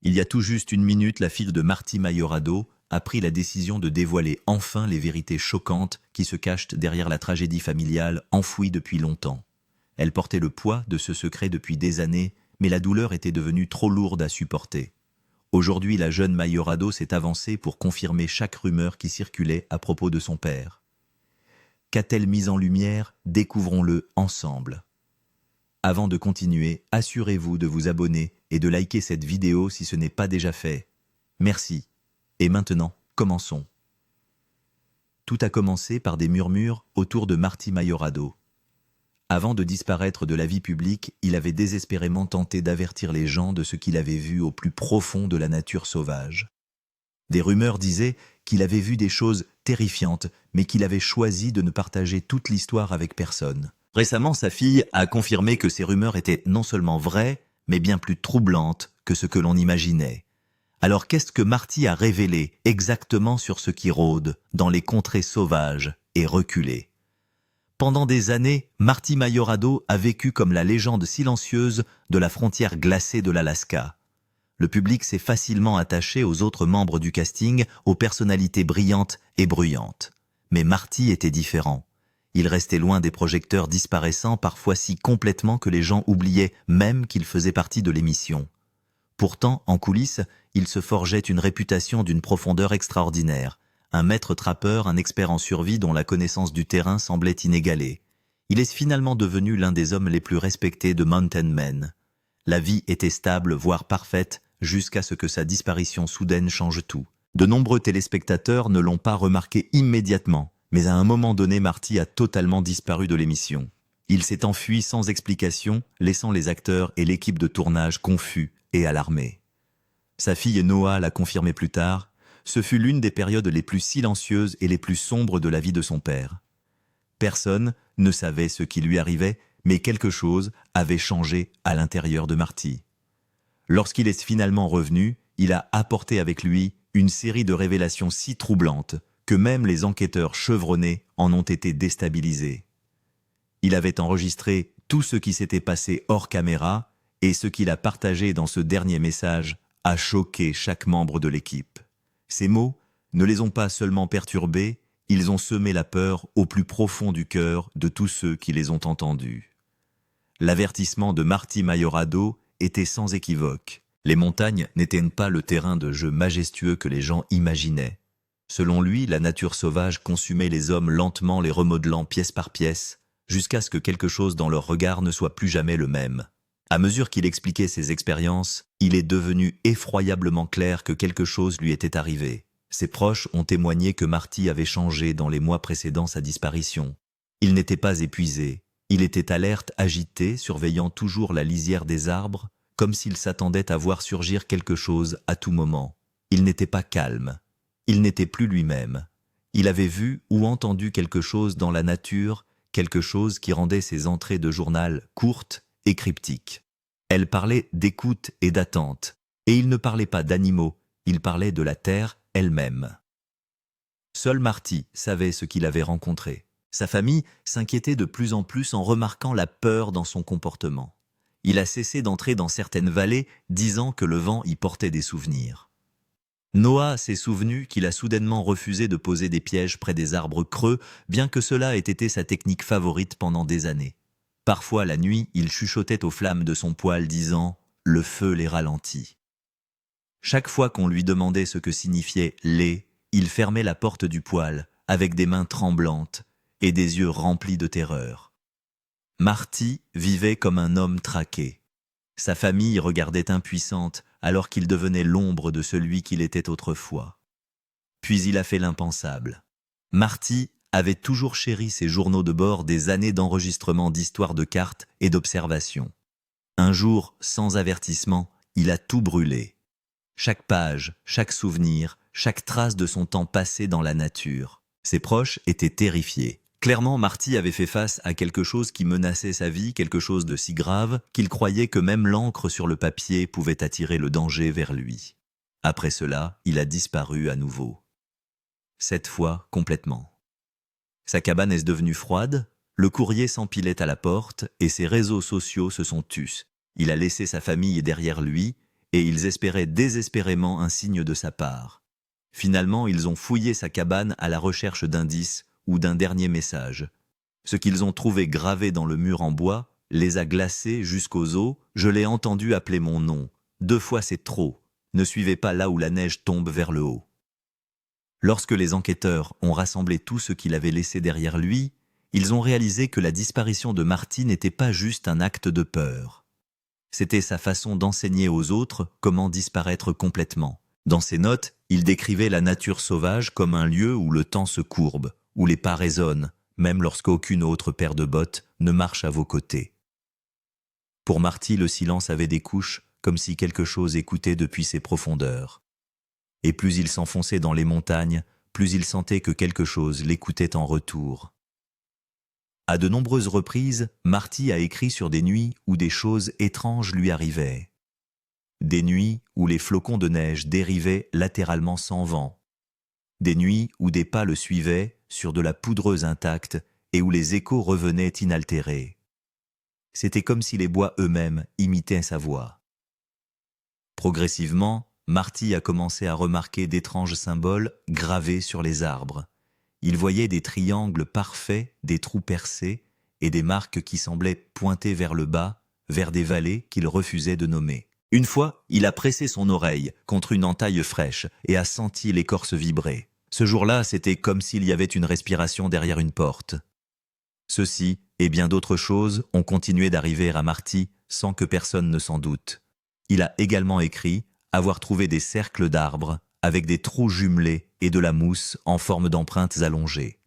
Il y a tout juste une minute, la fille de Marty Majorado a pris la décision de dévoiler enfin les vérités choquantes qui se cachent derrière la tragédie familiale enfouie depuis longtemps. Elle portait le poids de ce secret depuis des années, mais la douleur était devenue trop lourde à supporter. Aujourd'hui, la jeune Majorado s'est avancée pour confirmer chaque rumeur qui circulait à propos de son père. Qu'a-t-elle mis en lumière? Découvrons-le ensemble. Avant de continuer, assurez-vous de vous abonner et de liker cette vidéo si ce n'est pas déjà fait. Merci. Et maintenant, commençons. Tout a commencé par des murmures autour de Marty Majorado. Avant de disparaître de la vie publique, il avait désespérément tenté d'avertir les gens de ce qu'il avait vu au plus profond de la nature sauvage. Des rumeurs disaient qu'il avait vu des choses terrifiantes, mais qu'il avait choisi de ne partager toute l'histoire avec personne. Récemment, sa fille a confirmé que ces rumeurs étaient non seulement vraies, mais bien plus troublantes que ce que l'on imaginait. Alors qu'est-ce que Marty a révélé exactement sur ce qui rôde dans les contrées sauvages et reculées? Pendant des années, Marty Majorado a vécu comme la légende silencieuse de la frontière glacée de l'Alaska. Le public s'est facilement attaché aux autres membres du casting, aux personnalités brillantes et bruyantes. Mais Marty était différent. Il restait loin des projecteurs, disparaissant parfois si complètement que les gens oubliaient même qu'il faisait partie de l'émission. Pourtant, en coulisses, il se forgeait une réputation d'une profondeur extraordinaire. Un maître trappeur, un expert en survie dont la connaissance du terrain semblait inégalée. Il est finalement devenu l'un des hommes les plus respectés de Mountain Men. La vie était stable, voire parfaite, jusqu'à ce que sa disparition soudaine change tout. De nombreux téléspectateurs ne l'ont pas remarqué immédiatement, mais à un moment donné, Marty a totalement disparu de l'émission. Il s'est enfui sans explication, laissant les acteurs et l'équipe de tournage confus et alarmés. Sa fille Noah l'a confirmé plus tard, ce fut l'une des périodes les plus silencieuses et les plus sombres de la vie de son père. Personne ne savait ce qui lui arrivait, mais quelque chose avait changé à l'intérieur de Marty. Lorsqu'il est finalement revenu, il a apporté avec lui une série de révélations si troublantes que même les enquêteurs chevronnés en ont été déstabilisés. Il avait enregistré tout ce qui s'était passé hors caméra et ce qu'il a partagé dans ce dernier message a choqué chaque membre de l'équipe. Ces mots ne les ont pas seulement perturbés, ils ont semé la peur au plus profond du cœur de tous ceux qui les ont entendus. L'avertissement de Marty Majorado était sans équivoque. Les montagnes n'étaient pas le terrain de jeu majestueux que les gens imaginaient. Selon lui, la nature sauvage consumait les hommes lentement, les remodelant pièce par pièce, jusqu'à ce que quelque chose dans leur regard ne soit plus jamais le même. À mesure qu'il expliquait ses expériences, il est devenu effroyablement clair que quelque chose lui était arrivé. Ses proches ont témoigné que Marty avait changé dans les mois précédant sa disparition. Il n'était pas épuisé. Il était alerte, agité, surveillant toujours la lisière des arbres, comme s'il s'attendait à voir surgir quelque chose à tout moment. Il n'était pas calme. Il n'était plus lui-même. Il avait vu ou entendu quelque chose dans la nature, quelque chose qui rendait ses entrées de journal courtes et cryptiques. Elle parlait d'écoute et d'attente, et il ne parlait pas d'animaux, il parlait de la terre elle-même. Seul Marty savait ce qu'il avait rencontré. Sa famille s'inquiétait de plus en plus en remarquant la peur dans son comportement. Il a cessé d'entrer dans certaines vallées, disant que le vent y portait des souvenirs. Noah s'est souvenu qu'il a soudainement refusé de poser des pièges près des arbres creux, bien que cela ait été sa technique favorite pendant des années. Parfois, la nuit, il chuchotait aux flammes de son poêle, disant « Le feu les ralentit ». Chaque fois qu'on lui demandait ce que signifiait « les », il fermait la porte du poêle, avec des mains tremblantes et des yeux remplis de terreur. Marty vivait comme un homme traqué. Sa famille regardait impuissante, alors qu'il devenait l'ombre de celui qu'il était autrefois. Puis il a fait l'impensable. Marty avait toujours chéri ses journaux de bord des années d'enregistrement d'histoires de cartes et d'observations. Un jour, sans avertissement, il a tout brûlé. Chaque page, chaque souvenir, chaque trace de son temps passé dans la nature. Ses proches étaient terrifiés. Clairement, Marty avait fait face à quelque chose qui menaçait sa vie, quelque chose de si grave qu'il croyait que même l'encre sur le papier pouvait attirer le danger vers lui. Après cela, il a disparu à nouveau. Cette fois, complètement. Sa cabane est devenue froide, le courrier s'empilait à la porte et ses réseaux sociaux se sont tus. Il a laissé sa famille derrière lui et ils espéraient désespérément un signe de sa part. Finalement, ils ont fouillé sa cabane à la recherche d'indices ou d'un dernier message. Ce qu'ils ont trouvé gravé dans le mur en bois les a glacés jusqu'aux os. Je l'ai entendu appeler mon nom. 2 fois c'est trop. Ne suivez pas là où la neige tombe vers le haut. Lorsque les enquêteurs ont rassemblé tout ce qu'il avait laissé derrière lui, ils ont réalisé que la disparition de Marty n'était pas juste un acte de peur. C'était sa façon d'enseigner aux autres comment disparaître complètement. Dans ses notes, il décrivait la nature sauvage comme un lieu où le temps se courbe, où les pas résonnent, même lorsqu'aucune autre paire de bottes ne marche à vos côtés. Pour Marty, le silence avait des couches, comme si quelque chose écoutait depuis ses profondeurs. Et plus il s'enfonçait dans les montagnes, plus il sentait que quelque chose l'écoutait en retour. À de nombreuses reprises, Marty a écrit sur des nuits où des choses étranges lui arrivaient. Des nuits où les flocons de neige dérivaient latéralement sans vent. Des nuits où des pas le suivaient sur de la poudreuse intacte et où les échos revenaient inaltérés. C'était comme si les bois eux-mêmes imitaient sa voix. Progressivement, Marty a commencé à remarquer d'étranges symboles gravés sur les arbres. Il voyait des triangles parfaits, des trous percés et des marques qui semblaient pointer vers le bas, vers des vallées qu'il refusait de nommer. Une fois, il a pressé son oreille contre une entaille fraîche et a senti l'écorce vibrer. Ce jour-là, c'était comme s'il y avait une respiration derrière une porte. Ceci et bien d'autres choses ont continué d'arriver à Marty sans que personne ne s'en doute. Il a également écrit avoir trouvé des cercles d'arbres avec des trous jumelés et de la mousse en forme d'empreintes allongées.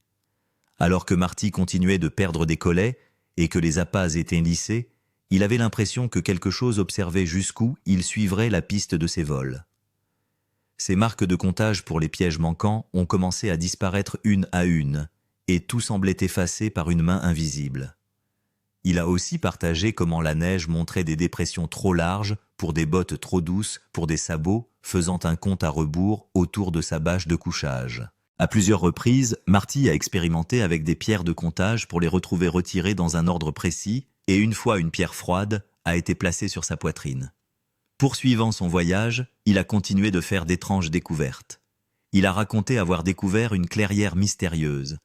Alors que Marty continuait de perdre des collets et que les appâts étaient lissés, il avait l'impression que quelque chose observait jusqu'où il suivrait la piste de ses vols. Ces marques de comptage pour les pièges manquants ont commencé à disparaître une à une, et tout semblait effacé par une main invisible. Il a aussi partagé comment la neige montrait des dépressions trop larges pour des bottes trop douces, pour des sabots, faisant un compte à rebours autour de sa bâche de couchage. À plusieurs reprises, Marty a expérimenté avec des pierres de comptage pour les retrouver retirées dans un ordre précis, et une fois une pierre froide a été placée sur sa poitrine. Poursuivant son voyage, il a continué de faire d'étranges découvertes. Il a raconté avoir découvert une clairière mystérieuse.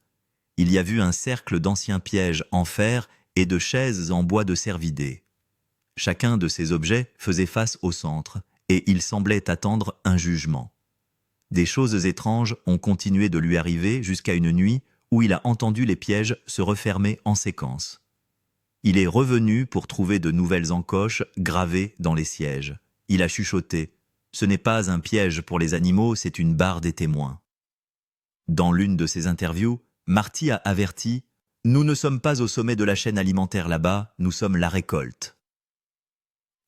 Il y a vu un cercle d'anciens pièges en fer et de chaises en bois de cervidés. Chacun de ces objets faisait face au centre, et il semblait attendre un jugement. Des choses étranges ont continué de lui arriver jusqu'à une nuit où il a entendu les pièges se refermer en séquence. Il est revenu pour trouver de nouvelles encoches gravées dans les sièges. Il a chuchoté « Ce n'est pas un piège pour les animaux, c'est une barre des témoins ». Dans l'une de ses interviews, Marty a averti « Nous ne sommes pas au sommet de la chaîne alimentaire là-bas, nous sommes la récolte ».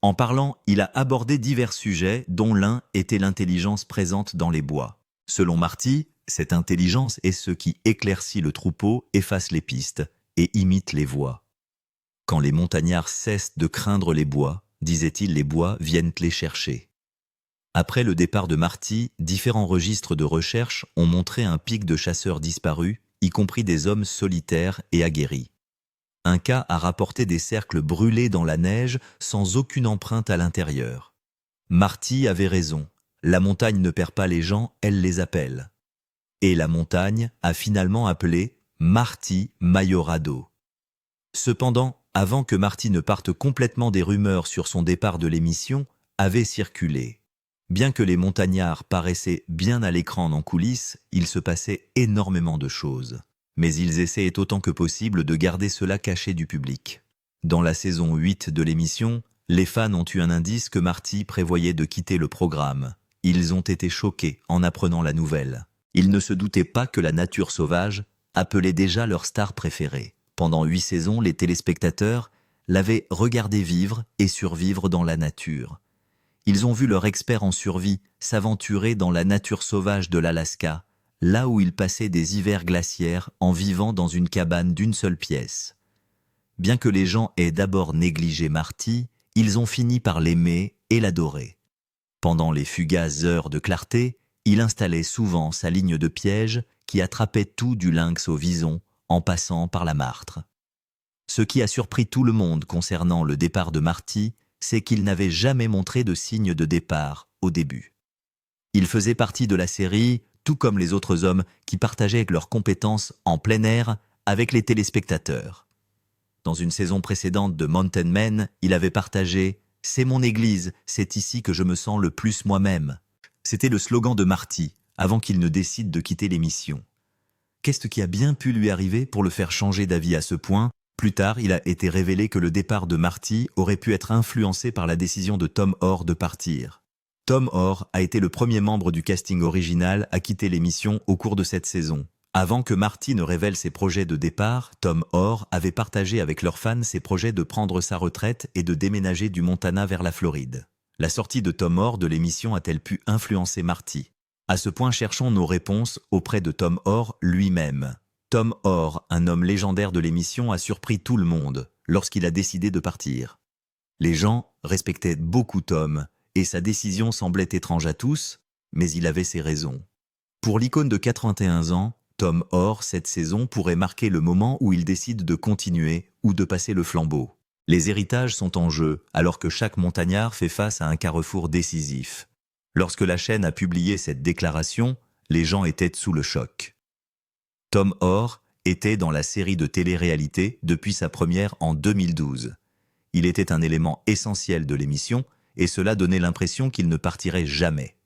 En parlant, il a abordé divers sujets, dont l'un était l'intelligence présente dans les bois. Selon Marty, cette intelligence est ce qui éclaircit le troupeau, efface les pistes et imite les voix. Quand les montagnards cessent de craindre les bois, disait-il, les bois viennent les chercher. Après le départ de Marty, différents registres de recherche ont montré un pic de chasseurs disparus, y compris des hommes solitaires et aguerris. Un cas a rapporté des cercles brûlés dans la neige sans aucune empreinte à l'intérieur. Marty avait raison, la montagne ne perd pas les gens, elle les appelle. Et la montagne a finalement appelé Marty Mayorado. Cependant, avant que Marty ne parte complètement, des rumeurs sur son départ de l'émission avaient circulé. Bien que les montagnards paraissaient bien à l'écran en coulisses, il se passait énormément de choses. Mais ils essayaient autant que possible de garder cela caché du public. Dans la saison 8 de l'émission, les fans ont eu un indice que Marty prévoyait de quitter le programme. Ils ont été choqués en apprenant la nouvelle. Ils ne se doutaient pas que la nature sauvage appelait déjà leur star préférée. Pendant 8 saisons, les téléspectateurs l'avaient regardé vivre et survivre dans la nature. Ils ont vu leur expert en survie s'aventurer dans la nature sauvage de l'Alaska, là où il passait des hivers glaciaires en vivant dans une cabane d'une seule pièce. Bien que les gens aient d'abord négligé Marty, ils ont fini par l'aimer et l'adorer. Pendant les fugaces heures de clarté, il installait souvent sa ligne de piège qui attrapait tout du lynx au vison en passant par la martre. Ce qui a surpris tout le monde concernant le départ de Marty, c'est qu'il n'avait jamais montré de signe de départ au début. Il faisait partie de la série, tout comme les autres hommes qui partageaient leurs compétences en plein air avec les téléspectateurs. Dans une saison précédente de Mountain Men, il avait partagé « C'est mon église, c'est ici que je me sens le plus moi-même ». C'était le slogan de Marty, avant qu'il ne décide de quitter l'émission. Qu'est-ce qui a bien pu lui arriver pour le faire changer d'avis à ce point ? Plus tard, il a été révélé que le départ de Marty aurait pu être influencé par la décision de Tom Orr de partir. Tom Orr a été le premier membre du casting original à quitter l'émission au cours de cette saison. Avant que Marty ne révèle ses projets de départ, Tom Orr avait partagé avec leurs fans ses projets de prendre sa retraite et de déménager du Montana vers la Floride. La sortie de Tom Orr de l'émission a-t-elle pu influencer Marty ? À ce point, cherchons nos réponses auprès de Tom Orr lui-même. Tom Orr, un homme légendaire de l'émission, a surpris tout le monde lorsqu'il a décidé de partir. Les gens respectaient beaucoup Tom et sa décision semblait étrange à tous, mais il avait ses raisons. Pour l'icône de 81 ans, Tom Orr, cette saison, pourrait marquer le moment où il décide de continuer ou de passer le flambeau. Les héritages sont en jeu, alors que chaque montagnard fait face à un carrefour décisif. Lorsque la chaîne a publié cette déclaration, les gens étaient sous le choc. Tom Orr était dans la série de télé-réalité depuis sa première en 2012. Il était un élément essentiel de l'émission et cela donnait l'impression qu'il ne partirait jamais.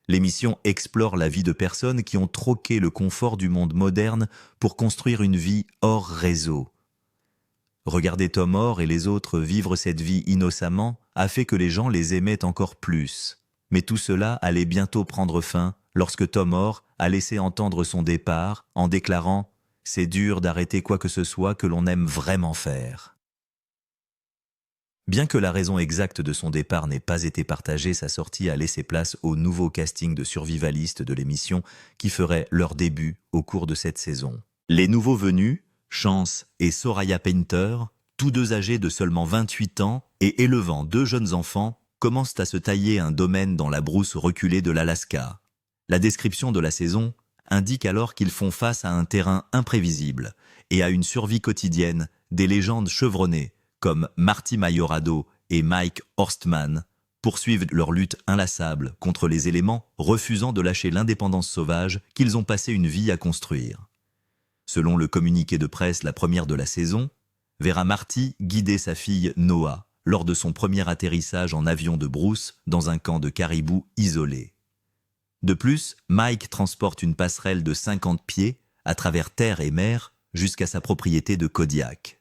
L'émission explore la vie de personnes qui ont troqué le confort du monde moderne pour construire une vie hors réseau. Regarder Tom Orr et les autres vivre cette vie innocemment a fait que les gens les aimaient encore plus. Mais tout cela allait bientôt prendre fin lorsque Tom Orr a laissé entendre son départ en déclarant « C'est dur d'arrêter quoi que ce soit que l'on aime vraiment faire ». Bien que la raison exacte de son départ n'ait pas été partagée, sa sortie a laissé place au nouveau casting de survivalistes de l'émission qui feraient leur début au cours de cette saison. Les nouveaux venus, Chance et Soraya Painter, tous deux âgés de seulement 28 ans et élevant 2 jeunes enfants, commencent à se tailler un domaine dans la brousse reculée de l'Alaska. La description de la saison indique alors qu'ils font face à un terrain imprévisible et à une survie quotidienne des légendes chevronnées comme Marty Mayorado et Mike Horstman, poursuivent leur lutte inlassable contre les éléments refusant de lâcher l'indépendance sauvage qu'ils ont passé une vie à construire. Selon le communiqué de presse, la première de la saison verra Marty guider sa fille Noah lors de son premier atterrissage en avion de brousse dans un camp de caribous isolé. De plus, Mike transporte une passerelle de 50 pieds à travers terre et mer jusqu'à sa propriété de Kodiak.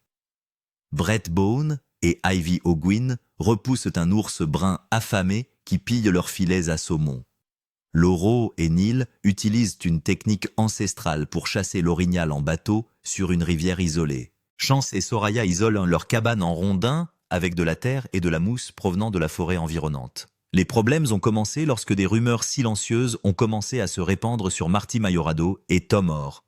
Brett Bone et Ivy O'Gwyn repoussent un ours brun affamé qui pille leurs filets à saumon. Lauro et Neil utilisent une technique ancestrale pour chasser l'orignal en bateau sur une rivière isolée. Chance et Soraya isolent leur cabane en rondins avec de la terre et de la mousse provenant de la forêt environnante. Les problèmes ont commencé lorsque des rumeurs silencieuses ont commencé à se répandre sur Marty Mayorado et Tom Orr.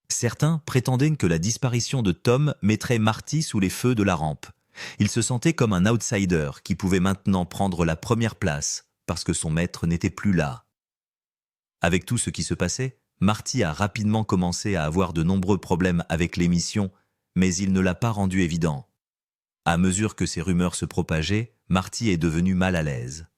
Certains prétendaient que la disparition de Tom mettrait Marty sous les feux de la rampe. Il se sentait comme un outsider qui pouvait maintenant prendre la première place parce que son maître n'était plus là. Avec tout ce qui se passait, Marty a rapidement commencé à avoir de nombreux problèmes avec l'émission, mais il ne l'a pas rendu évident. À mesure que ces rumeurs se propageaient, Marty est devenu mal à l'aise.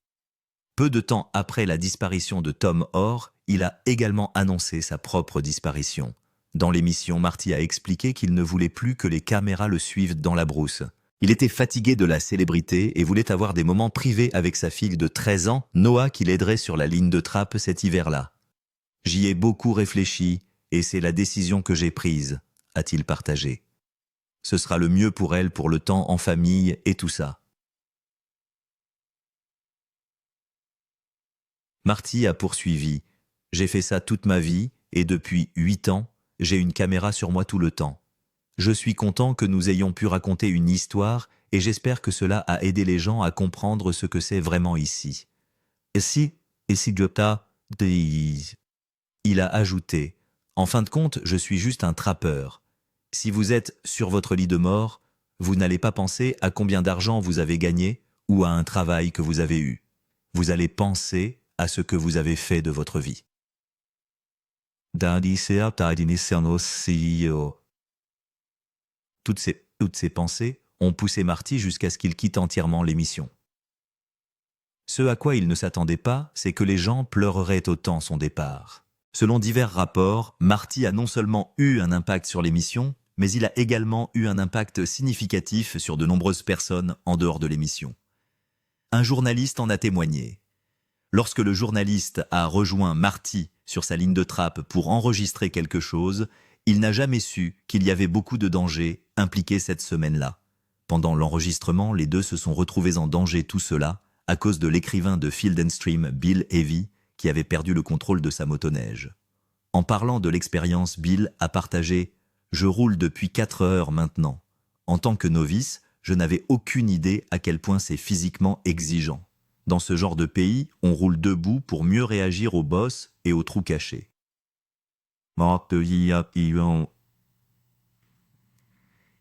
Peu de temps après la disparition de Tom Orr, il a également annoncé sa propre disparition. Dans l'émission, Marty a expliqué qu'il ne voulait plus que les caméras le suivent dans la brousse. Il était fatigué de la célébrité et voulait avoir des moments privés avec sa fille de 13 ans, Noah, qui l'aiderait sur la ligne de trappe cet hiver-là. « J'y ai beaucoup réfléchi et c'est la décision que j'ai prise », a-t-il partagé. « Ce sera le mieux pour elle pour le temps en famille et tout ça. » Marty a poursuivi. « J'ai fait ça toute ma vie et depuis 8 ans, j'ai une caméra sur moi tout le temps. Je suis content que nous ayons pu raconter une histoire et j'espère que cela a aidé les gens à comprendre ce que c'est vraiment ici. » Il a ajouté « En fin de compte, je suis juste un trappeur. Si vous êtes sur votre lit de mort, vous n'allez pas penser à combien d'argent vous avez gagné ou à un travail que vous avez eu. Vous allez penser à ce que vous avez fait de votre vie. » Toutes ces pensées ont poussé Marty jusqu'à ce qu'il quitte entièrement l'émission. Ce à quoi il ne s'attendait pas, c'est que les gens pleureraient autant son départ. Selon divers rapports, Marty a non seulement eu un impact sur l'émission, mais il a également eu un impact significatif sur de nombreuses personnes en dehors de l'émission. Un journaliste en a témoigné. Lorsque le journaliste a rejoint Marty sur sa ligne de trappe pour enregistrer quelque chose, il n'a jamais su qu'il y avait beaucoup de dangers impliqués cette semaine-là. Pendant l'enregistrement, les deux se sont retrouvés en danger, tout cela, à cause de l'écrivain de Field & Stream, Bill Heavy, qui avait perdu le contrôle de sa motoneige. En parlant de l'expérience, Bill a partagé « Je roule depuis 4 heures maintenant. En tant que novice, je n'avais aucune idée à quel point c'est physiquement exigeant. Dans ce genre de pays, on roule debout pour mieux réagir aux bosses et aux trous cachés. »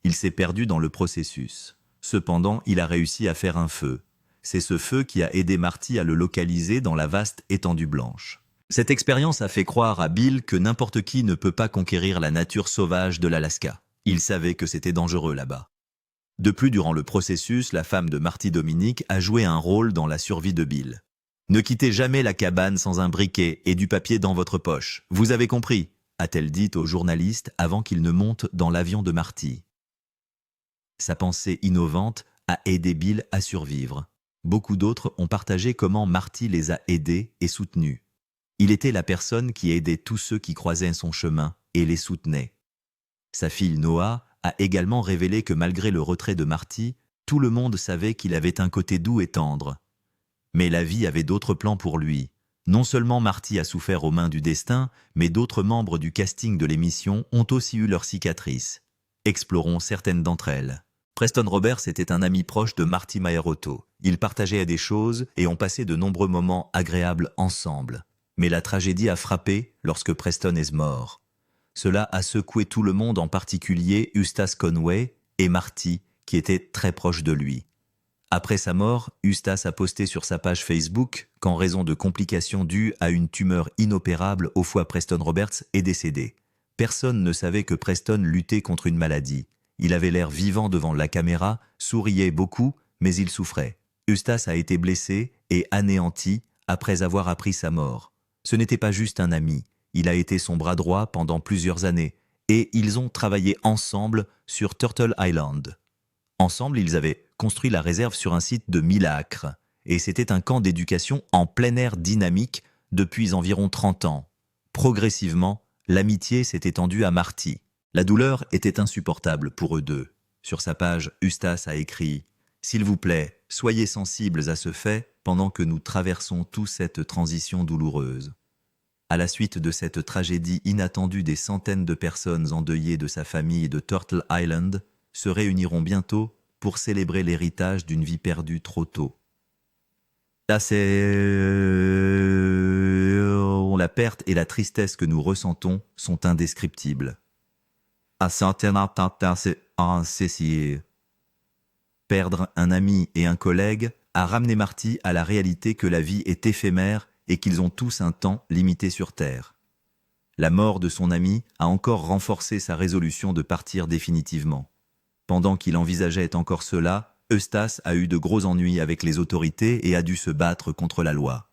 Il s'est perdu dans le processus. Cependant, il a réussi à faire un feu. C'est ce feu qui a aidé Marty à le localiser dans la vaste étendue blanche. Cette expérience a fait croire à Bill que n'importe qui ne peut pas conquérir la nature sauvage de l'Alaska. Il savait que c'était dangereux là-bas. De plus, durant le processus, la femme de Marty Dominic a joué un rôle dans la survie de Bill. « Ne quittez jamais la cabane sans un briquet et du papier dans votre poche. Vous avez compris ?» a-t-elle dit au journaliste avant qu'il ne monte dans l'avion de Marty. Sa pensée innovante a aidé Bill à survivre. Beaucoup d'autres ont partagé comment Marty les a aidés et soutenus. Il était la personne qui aidait tous ceux qui croisaient son chemin et les soutenait. Sa fille Noah a également révélé que malgré le retrait de Marty, tout le monde savait qu'il avait un côté doux et tendre. Mais la vie avait d'autres plans pour lui. Non seulement Marty a souffert aux mains du destin, mais d'autres membres du casting de l'émission ont aussi eu leurs cicatrices. Explorons certaines d'entre elles. Preston Roberts était un ami proche de Marty Mayerotto. Ils partageaient des choses et ont passé de nombreux moments agréables ensemble. Mais la tragédie a frappé lorsque Preston est mort. Cela a secoué tout le monde, en particulier Eustace Conway et Marty, qui étaient très proches de lui. Après sa mort, Eustace a posté sur sa page Facebook qu'en raison de complications dues à une tumeur inopérable au foie, Preston Roberts est décédé. Personne ne savait que Preston luttait contre une maladie. Il avait l'air vivant devant la caméra, souriait beaucoup, mais il souffrait. Eustace a été blessé et anéanti après avoir appris sa mort. Ce n'était pas juste un ami, il a été son bras droit pendant plusieurs années, et ils ont travaillé ensemble sur Turtle Island. Ensemble, ils avaient construit la réserve sur un site de 1000 acres, et c'était un camp d'éducation en plein air dynamique depuis environ 30 ans. Progressivement, l'amitié s'est étendue à Marty. La douleur était insupportable pour eux deux. Sur sa page, Eustace a écrit « S'il vous plaît, soyez sensibles à ce fait pendant que nous traversons tous cette transition douloureuse. » À la suite de cette tragédie inattendue, des centaines de personnes endeuillées de sa famille de Turtle Island se réuniront bientôt pour célébrer l'héritage d'une vie perdue trop tôt. La perte et la tristesse que nous ressentons sont indescriptibles. Perdre un ami et un collègue a ramené Marty à la réalité que la vie est éphémère et qu'ils ont tous un temps limité sur Terre. La mort de son ami a encore renforcé sa résolution de partir définitivement. Pendant qu'il envisageait encore cela, Eustace a eu de gros ennuis avec les autorités et a dû se battre contre la loi.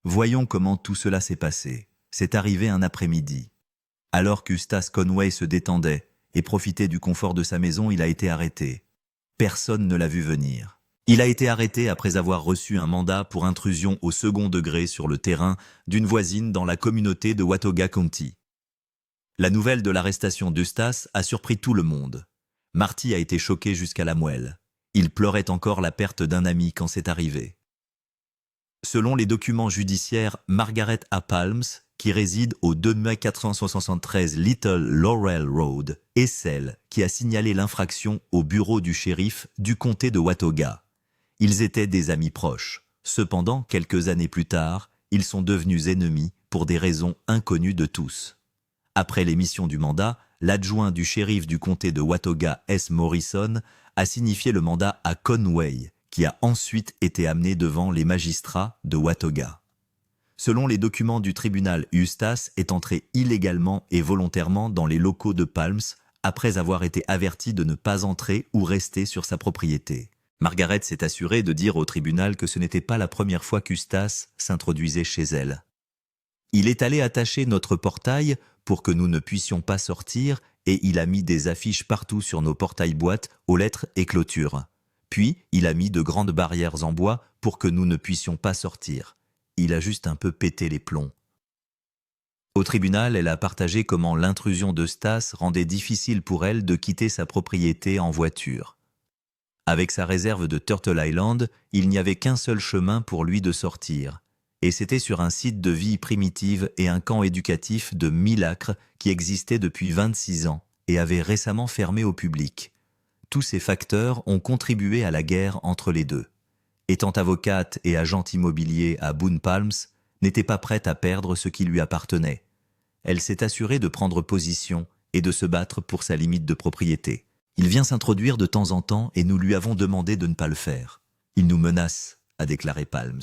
Voyons comment tout cela s'est passé. C'est arrivé un après-midi. Alors qu'Eustace Conway se détendait et profitait du confort de sa maison, il a été arrêté. Personne ne l'a vu venir. Il a été arrêté après avoir reçu un mandat pour intrusion au second degré sur le terrain d'une voisine dans la communauté de Watauga County. La nouvelle de l'arrestation d'Eustace a surpris tout le monde. Marty a été choqué jusqu'à la moelle. Il pleurait encore la perte d'un ami quand c'est arrivé. Selon les documents judiciaires, Margaret A. Palms, qui réside au 2473 Little Laurel Road, est celle qui a signalé l'infraction au bureau du shérif du comté de Watauga. Ils étaient des amis proches. Cependant, quelques années plus tard, ils sont devenus ennemis pour des raisons inconnues de tous. Après l'émission du mandat, l'adjoint du shérif du comté de Watauga, S. Morrison, a signifié le mandat à Conway, qui a ensuite été amené devant les magistrats de Watauga. Selon les documents du tribunal, Eustace est entré illégalement et volontairement dans les locaux de Palms après avoir été averti de ne pas entrer ou rester sur sa propriété. Margaret s'est assurée de dire au tribunal que ce n'était pas la première fois qu'Eustace s'introduisait chez elle. Il est allé attacher notre portail pour que nous ne puissions pas sortir et il a mis des affiches partout sur nos portails-boîtes aux lettres et clôtures. Puis, il a mis de grandes barrières en bois pour que nous ne puissions pas sortir. Il a juste un peu pété les plombs. Au tribunal, elle a partagé comment l'intrusion d'Eustace rendait difficile pour elle de quitter sa propriété en voiture. Avec sa réserve de Turtle Island, il n'y avait qu'un seul chemin pour lui de sortir. Et c'était sur un site de vie primitive et un camp éducatif de 1000 acres qui existait depuis 26 ans et avait récemment fermé au public. Tous ces facteurs ont contribué à la guerre entre les deux. Étant avocate et agente immobilier à Boone Palms, n'était pas prête à perdre ce qui lui appartenait. Elle s'est assurée de prendre position et de se battre pour sa limite de propriété. Il vient s'introduire de temps en temps et nous lui avons demandé de ne pas le faire. Il nous menace, a déclaré Palms.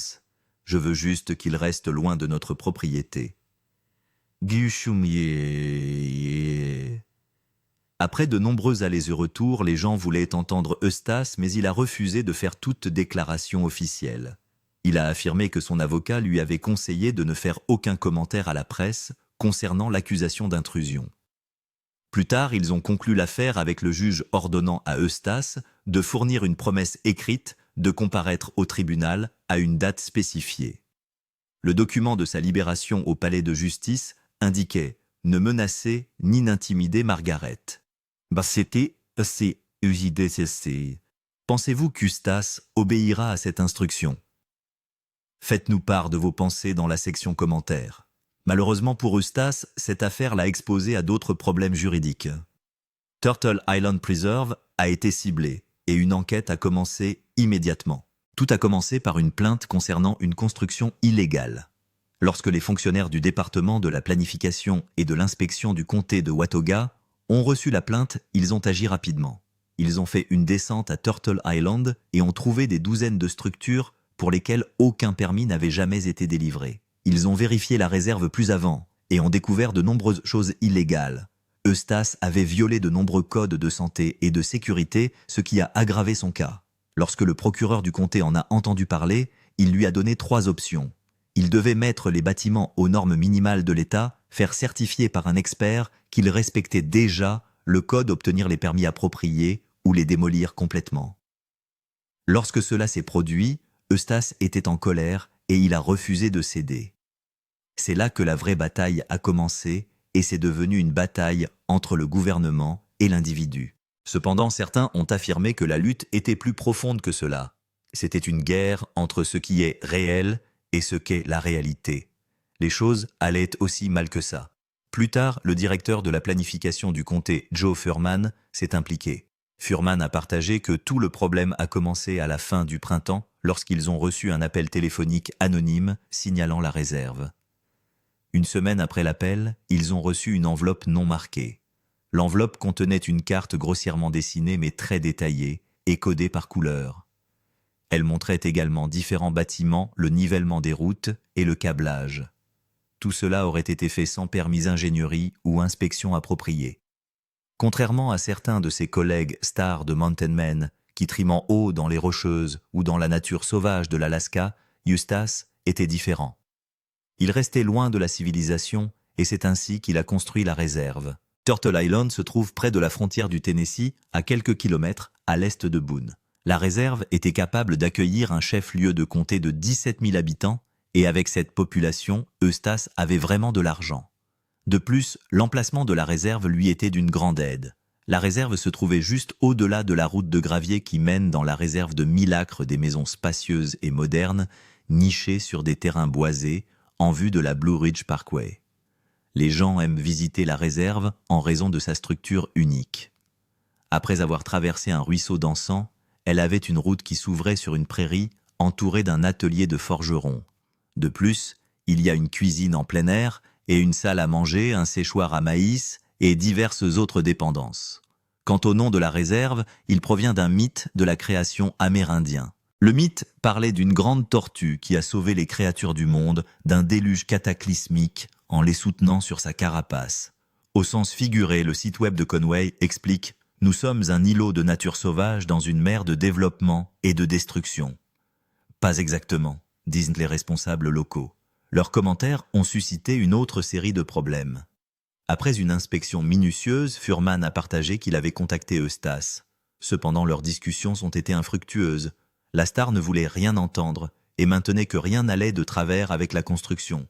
Je veux juste qu'il reste loin de notre propriété. Après de nombreux allers et retours, les gens voulaient entendre Eustace, mais il a refusé de faire toute déclaration officielle. Il a affirmé que son avocat lui avait conseillé de ne faire aucun commentaire à la presse concernant l'accusation d'intrusion. Plus tard, ils ont conclu l'affaire avec le juge ordonnant à Eustace de fournir une promesse écrite de comparaître au tribunal à une date spécifiée. Le document de sa libération au palais de justice indiquait ne menacer ni n'intimider Margaret. C'était assez UJDCC. Pensez-vous qu'Eustace obéira à cette instruction? Faites-nous part de vos pensées dans la section commentaires. Malheureusement pour Eustace, cette affaire l'a exposé à d'autres problèmes juridiques. Turtle Island Preserve a été ciblée et une enquête a commencé immédiatement. Tout a commencé par une plainte concernant une construction illégale. Lorsque les fonctionnaires du département de la planification et de l'inspection du comté de Watauga ont reçu la plainte, ils ont agi rapidement. Ils ont fait une descente à Turtle Island et ont trouvé des douzaines de structures pour lesquelles aucun permis n'avait jamais été délivré. Ils ont vérifié la réserve plus avant et ont découvert de nombreuses choses illégales. Eustace avait violé de nombreux codes de santé et de sécurité, ce qui a aggravé son cas. Lorsque le procureur du comté en a entendu parler, il lui a donné 3 options. Il devait mettre les bâtiments aux normes minimales de l'État, faire certifier par un expert qu'ils respectaient déjà le code, obtenir les permis appropriés ou les démolir complètement. Lorsque cela s'est produit, Eustace était en colère et il a refusé de céder. C'est là que la vraie bataille a commencé et c'est devenu une bataille entre le gouvernement et l'individu. Cependant, certains ont affirmé que la lutte était plus profonde que cela. C'était une guerre entre ce qui est réel et ce qu'est la réalité. Les choses allaient aussi mal que ça. Plus tard, le directeur de la planification du comté, Joe Furman, s'est impliqué. Furman a partagé que tout le problème a commencé à la fin du printemps lorsqu'ils ont reçu un appel téléphonique anonyme signalant la réserve. Une semaine après l'appel, ils ont reçu une enveloppe non marquée. L'enveloppe contenait une carte grossièrement dessinée mais très détaillée et codée par couleur. Elle montrait également différents bâtiments, le nivellement des routes et le câblage. Tout cela aurait été fait sans permis d'ingénierie ou inspection appropriée. Contrairement à certains de ses collègues stars de Mountain Men qui triment en haut dans les Rocheuses ou dans la nature sauvage de l'Alaska, Eustace était différent. Il restait loin de la civilisation et c'est ainsi qu'il a construit la réserve. Turtle Island se trouve près de la frontière du Tennessee, à quelques kilomètres à l'est de Boone. La réserve était capable d'accueillir un chef-lieu de comté de 17 000 habitants et avec cette population, Eustace avait vraiment de l'argent. De plus, l'emplacement de la réserve lui était d'une grande aide. La réserve se trouvait juste au-delà de la route de gravier qui mène dans la réserve de 1000 acres des maisons spacieuses et modernes, nichées sur des terrains boisés, en vue de la Blue Ridge Parkway. Les gens aiment visiter la réserve en raison de sa structure unique. Après avoir traversé un ruisseau d'encens, elle avait une route qui s'ouvrait sur une prairie entourée d'un atelier de forgeron. De plus, il y a une cuisine en plein air et une salle à manger, un séchoir à maïs et diverses autres dépendances. Quant au nom de la réserve, il provient d'un mythe de la création amérindien. Le mythe parlait d'une grande tortue qui a sauvé les créatures du monde d'un déluge cataclysmique en les soutenant sur sa carapace. Au sens figuré, le site web de Conway explique « Nous sommes un îlot de nature sauvage dans une mer de développement et de destruction ». Pas exactement, disent les responsables locaux. Leurs commentaires ont suscité une autre série de problèmes. Après une inspection minutieuse, Fuhrman a partagé qu'il avait contacté Eustace. Cependant, leurs discussions ont été infructueuses. La star ne voulait rien entendre et maintenait que rien n'allait de travers avec la construction.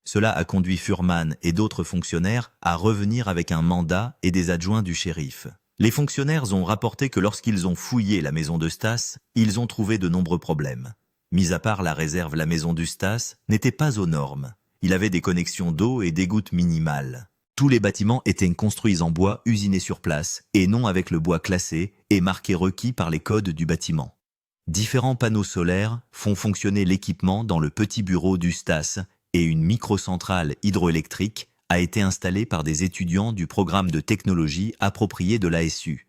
Cela a conduit Fuhrman et d'autres fonctionnaires à revenir avec un mandat et des adjoints du shérif. Les fonctionnaires ont rapporté que lorsqu'ils ont fouillé la maison d'Eustace, ils ont trouvé de nombreux problèmes. Mis à part la réserve, la maison d'Eustace n'était pas aux normes. Il avait des connexions d'eau et des gouttes minimales. Tous les bâtiments étaient construits en bois usiné sur place et non avec le bois classé et marqué requis par les codes du bâtiment. Différents panneaux solaires font fonctionner l'équipement dans le petit bureau d'Eustace et une microcentrale hydroélectrique a été installée par des étudiants du programme de technologie approprié de l'ASU.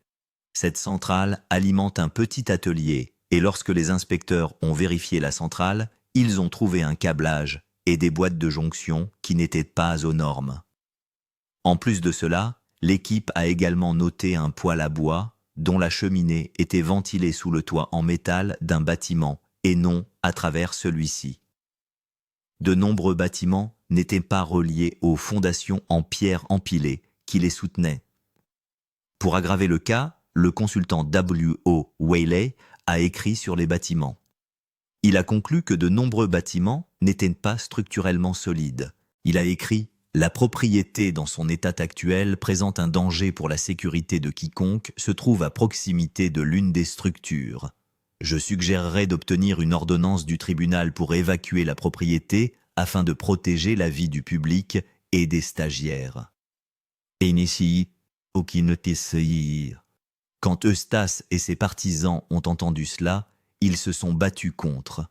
Cette centrale alimente un petit atelier et lorsque les inspecteurs ont vérifié la centrale, ils ont trouvé un câblage et des boîtes de jonction qui n'étaient pas aux normes. En plus de cela, l'équipe a également noté un poêle à bois dont la cheminée était ventilée sous le toit en métal d'un bâtiment et non à travers celui-ci. De nombreux bâtiments n'étaient pas reliés aux fondations en pierre empilée qui les soutenaient. Pour aggraver le cas, le consultant W.O. Whaley a écrit sur les bâtiments. Il a conclu que de nombreux bâtiments n'étaient pas structurellement solides. Il a écrit « La propriété dans son état actuel présente un danger pour la sécurité de quiconque se trouve à proximité de l'une des structures. Je suggérerais d'obtenir une ordonnance du tribunal pour évacuer la propriété afin de protéger la vie du public et des stagiaires. » Quand Eustace et ses partisans ont entendu cela, ils se sont battus contre.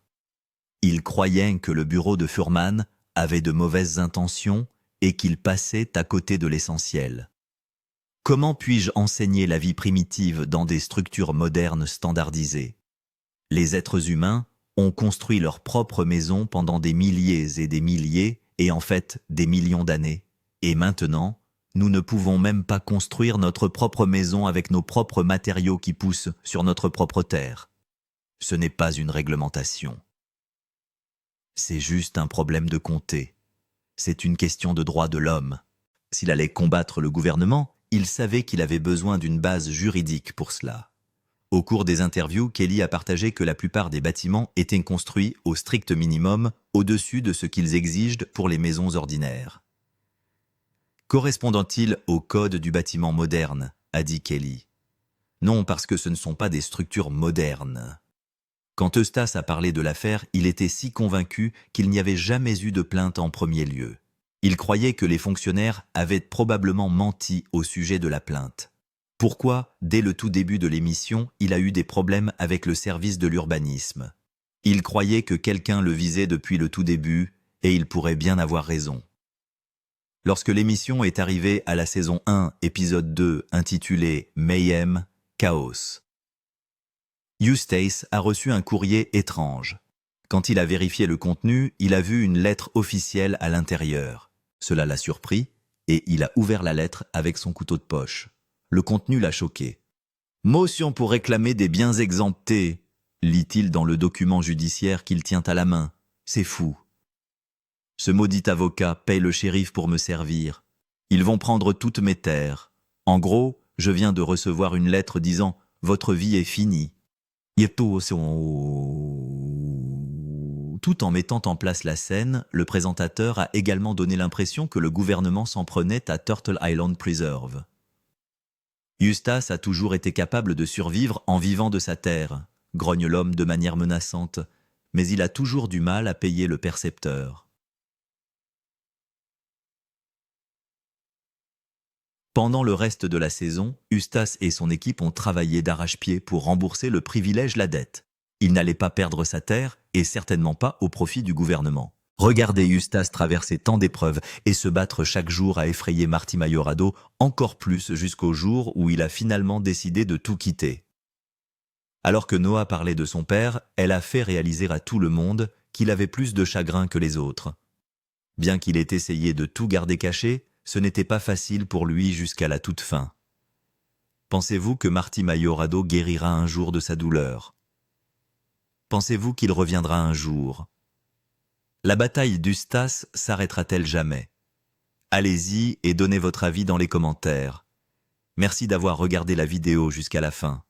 Ils croyaient que le bureau de Fuhrman avait de mauvaises intentions et qu'il passait à côté de l'essentiel. Comment puis-je enseigner la vie primitive dans des structures modernes standardisées? Les êtres humains ont construit leur propre maison pendant des milliers et des milliers, et en fait des millions d'années. Et maintenant, nous ne pouvons même pas construire notre propre maison avec nos propres matériaux qui poussent sur notre propre terre. Ce n'est pas une réglementation. C'est juste un problème de comté. C'est une question de droit de l'homme. S'il allait combattre le gouvernement, il savait qu'il avait besoin d'une base juridique pour cela. Au cours des interviews, Kelly a partagé que la plupart des bâtiments étaient construits au strict minimum, au-dessus de ce qu'ils exigent pour les maisons ordinaires. Correspondant-il au code du bâtiment moderne, a dit Kelly. Non, parce que ce ne sont pas des structures modernes. Quand Eustace a parlé de l'affaire, il était si convaincu qu'il n'y avait jamais eu de plainte en premier lieu. Il croyait que les fonctionnaires avaient probablement menti au sujet de la plainte. Pourquoi, dès le tout début de l'émission, il a eu des problèmes avec le service de l'urbanisme? Il croyait que quelqu'un le visait depuis le tout début, et il pourrait bien avoir raison. Lorsque l'émission est arrivée à la saison 1, épisode 2, intitulé « Mayhem, Chaos », Eustace a reçu un courrier étrange. Quand il a vérifié le contenu, il a vu une lettre officielle à l'intérieur. Cela l'a surpris, et il a ouvert la lettre avec son couteau de poche. Le contenu l'a choqué. « Motion pour réclamer des biens exemptés », lit-il dans le document judiciaire qu'il tient à la main. C'est fou. Ce maudit avocat paye le shérif pour me servir. Ils vont prendre toutes mes terres. En gros, je viens de recevoir une lettre disant « Votre vie est finie ». Tout en mettant en place la scène, le présentateur a également donné l'impression que le gouvernement s'en prenait à Turtle Island Preserve. Eustace a toujours été capable de survivre en vivant de sa terre, grogne l'homme de manière menaçante, mais il a toujours du mal à payer le percepteur. Pendant le reste de la saison, Eustace et son équipe ont travaillé d'arrache-pied pour rembourser le privilège la dette. Il n'allait pas perdre sa terre et certainement pas au profit du gouvernement. Regardez Eustace traverser tant d'épreuves et se battre chaque jour à effrayer Marty Mayorado encore plus jusqu'au jour où il a finalement décidé de tout quitter. Alors que Noah parlait de son père, elle a fait réaliser à tout le monde qu'il avait plus de chagrin que les autres. Bien qu'il ait essayé de tout garder caché, Ce n'était pas facile pour lui jusqu'à la toute fin. Pensez-vous que Marty Mayorado guérira un jour de sa douleur? Pensez-vous qu'il reviendra un jour? La bataille d'Eustas s'arrêtera-t-elle jamais? Allez-y et donnez votre avis dans les commentaires. Merci d'avoir regardé la vidéo jusqu'à la fin.